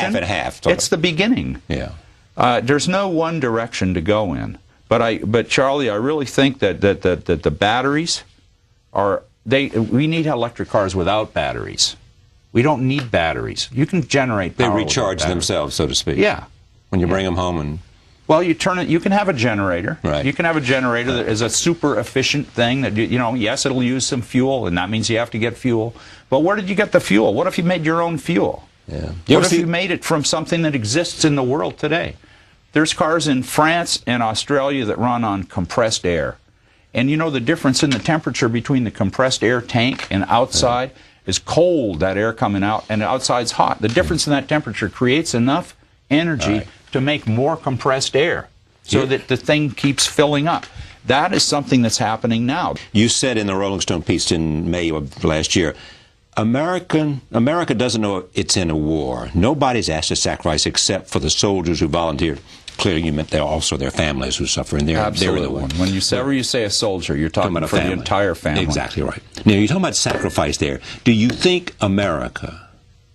half and half. It's the beginning. Yeah. There's no one direction to go in. But Charlie, I really think that the batteries are we need electric cars without batteries. We don't need batteries. You can generate power. They recharge themselves, so to speak. Yeah. When you bring them home and. Well, you turn it. You can have a generator. Right. You can have a generator that is a super efficient thing. That yes, it'll use some fuel, and that means you have to get fuel. But where did you get the fuel? What if you made your own fuel? Yeah. What if you made it from something that exists in the world today? There's cars in France and Australia that run on compressed air. And you know the difference in the temperature between the compressed air tank and outside is cold, that air coming out, and outside's hot. The difference in that temperature creates enough energy to make more compressed air so that the thing keeps filling up. That is something that's happening now. You said in the Rolling Stone piece in May of last year, America doesn't know it's in a war. Nobody's asked to sacrifice except for the soldiers who volunteered. Clearly, you meant they're also their families who suffer, and they're in the war. When you say a soldier, you're talking about the entire family. Exactly right. Now, you're talking about sacrifice there. Do you think America,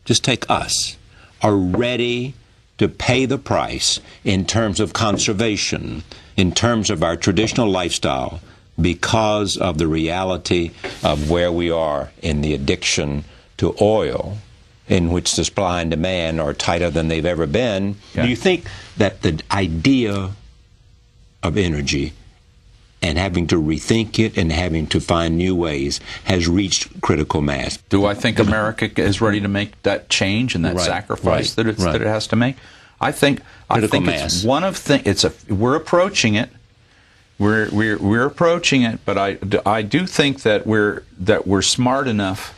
just take us, are ready to pay the price in terms of conservation, in terms of our traditional lifestyle, because of the reality of where we are in the addiction to oil, in which the supply and demand are tighter than they've ever been? Yeah. Do you think that the idea of energy and having to rethink it and having to find new ways has reached critical mass? Do I think America is ready to make that change and that sacrifice that it has to make? I think it's one of we're approaching it. We're approaching it, but I do think that we're smart enough,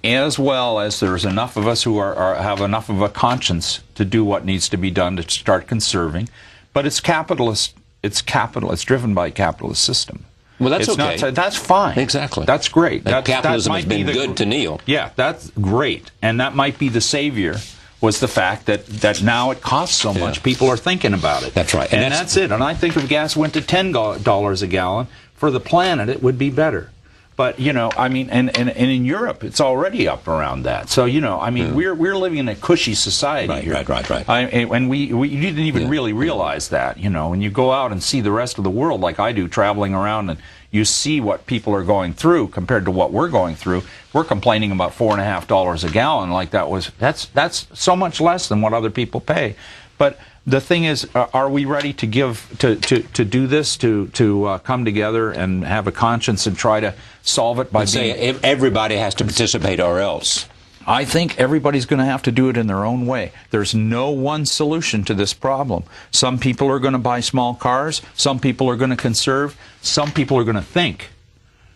as well as there's enough of us who have enough of a conscience to do what needs to be done to start conserving. But it's capitalist. It's driven by a capitalist system. Well, that's okay. That's fine. Exactly. That's great. Capitalism has been good to Neil. Yeah, that's great, and that might be the savior. Was the fact that now it costs so much, people are thinking about it. That's right. And that's it. And I think if gas went to $10 a gallon, for the planet, it would be better. But, I mean, and in Europe, it's already up around that. So, we're living in a cushy society here. Right. And we didn't even really realize that, when you go out and see the rest of the world like I do, traveling around, and you see what people are going through compared to what we're going through. We're complaining about $4.50 a gallon, like that's so much less than what other people pay. But the thing is, are we ready to do this, to come together and have a conscience and try to solve it by say everybody has to participate or else? I think everybody's going to have to do it in their own way. There's no one solution to this problem. Some people are going to buy small cars. Some people are going to conserve. Some people are going to think.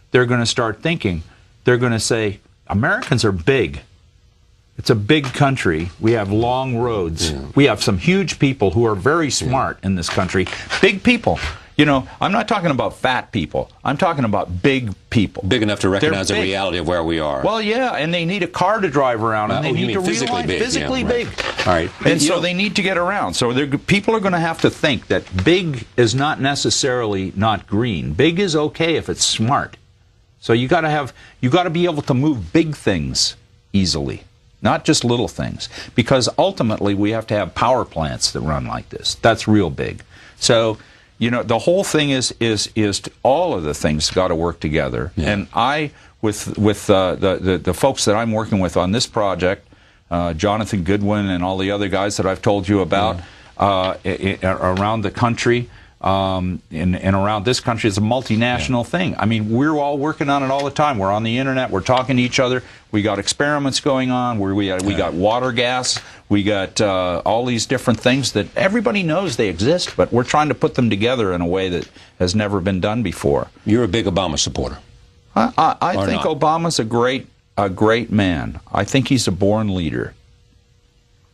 They're going to start thinking. They're going to say, Americans are big. It's a big country. We have long roads. Yeah. We have some huge people who are very smart in this country. Big people. I'm not talking about fat people. I'm talking about big people. Big enough to recognize the reality of where we are. Well, yeah, and they need a car to drive around, and they need to realize physically big. All right. And so they need to get around. So people are going to have to think that big is not necessarily not green. Big is okay if it's smart. So you got to be able to move big things easily, not just little things, because ultimately we have to have power plants that run like this. That's real big. So. The whole thing is all of the things got to work together. Yeah. And with the folks that I'm working with on this project, Jonathan Goodwin and all the other guys that I've told you about around the country, and around this country, it's a multinational thing. I mean, we're all working on it all the time. We're on the internet. We're talking to each other. We got experiments going on. We got water gas. We got all these different things that everybody knows they exist, but we're trying to put them together in a way that has never been done before. You're a big Obama supporter. I think Obama's a great man. I think he's a born leader.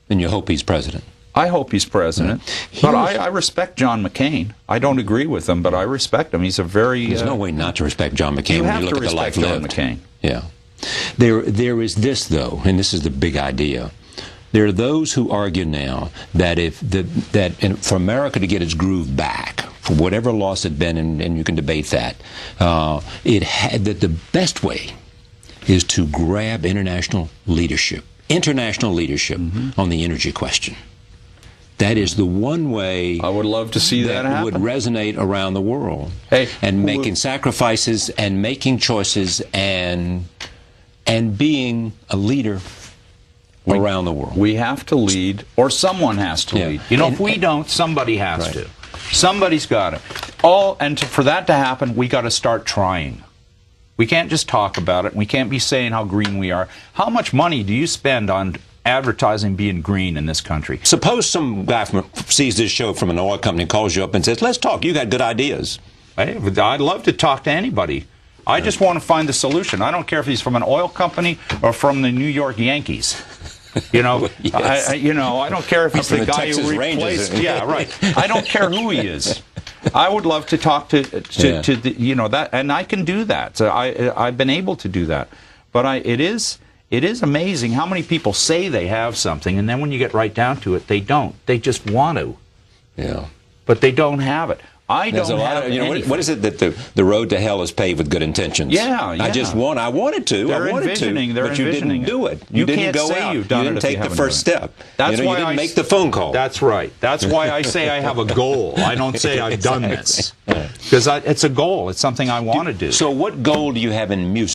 And you hope he's president? I hope he's president. But I respect John McCain. I don't agree with him, but I respect him. He's a very... There's no way not to respect John McCain when you look at the life lived. McCain. Yeah. There is this, though, and this is the big idea. There are those who argue now that for America to get its groove back, for whatever loss it had been, and you can debate that, that the best way is to grab international leadership international leadership on the energy question. That is the one way I would love to see that happen. Would resonate around the world. Hey, and making sacrifices and making choices and being a leader around the world. We have to lead, or someone has to lead. You know, if we don't, somebody has to. Somebody's got it. For that to happen, we got to start trying. We can't just talk about it. We can't be saying how green we are. How much money do you spend on advertising being green in this country? Suppose some guy sees this show from an oil company, calls you up and says, let's talk, you got good ideas. Hey, I'd love to talk to anybody. I just want to find the solution. I don't care if he's from an oil company or from the New York Yankees. You know, yes. I don't care if he's the guy Texas who Rangers. replaced. Yeah, right. I don't care who he is. I would love to talk to that, and I can do that. So I've been able to do that. But it is amazing how many people say they have something, and then when you get right down to it, they don't. They just want to. Yeah. But they don't have it. There's a lot of, what is it that the road to hell is paved with good intentions? Yeah. I wanted to, but you didn't do it. You didn't go out. You didn't take the first step. That's why you didn't make the phone call. That's right. That's why I say I have a goal. I don't say I've done this. Because it's a goal. It's something I want to do. So what goal do you have in music?